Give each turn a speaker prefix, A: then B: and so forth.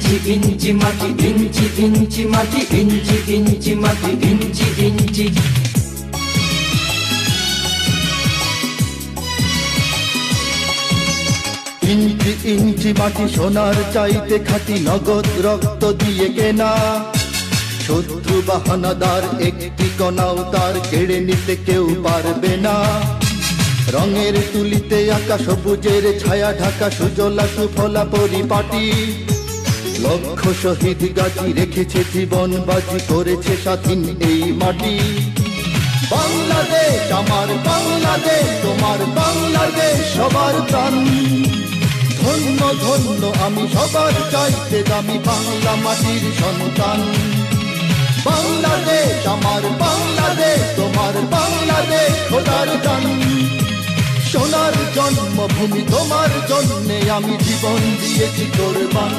A: ইঞ্চি ইঞ্চি মাটি, ইঞ্চি ইঞ্চি মাটি, ইঞ্চি ইঞ্চি মাটি, ইঞ্চি ইঞ্চি।
B: ইঞ্চি ইঞ্চি মাটি সোনার চাইতে খাঁটি, নগদ রক্ত দিয়ে কেনা। শত্রু বাহানাদার একটি কণাও তার কেড়ে নিতে কেউ পারবে না। রঙের তুলিতে আঁকা সবুজের ছায়া ঢাকা সুজলা সুফলা পরিপাটি। লক্ষ শহীদ গাজী রেখেছে জীবন বাজি, করেছে স্বাধীন এই মাটি। বাংলাদেশ আমার বাংলাদেশ, তোমার বাংলাদেশ সবার প্রাণ। ধন্য ধন্য আমি সবার চাইতে দামি বাংলা মাটির সন্তান। বাংলাদেশ আমার বাংলাদেশ, তোমার বাংলাদেশ খোদার দান। সোনার জন্মভূমি তোমার জন্যে আমি জীবন দিয়েছি কোরবান।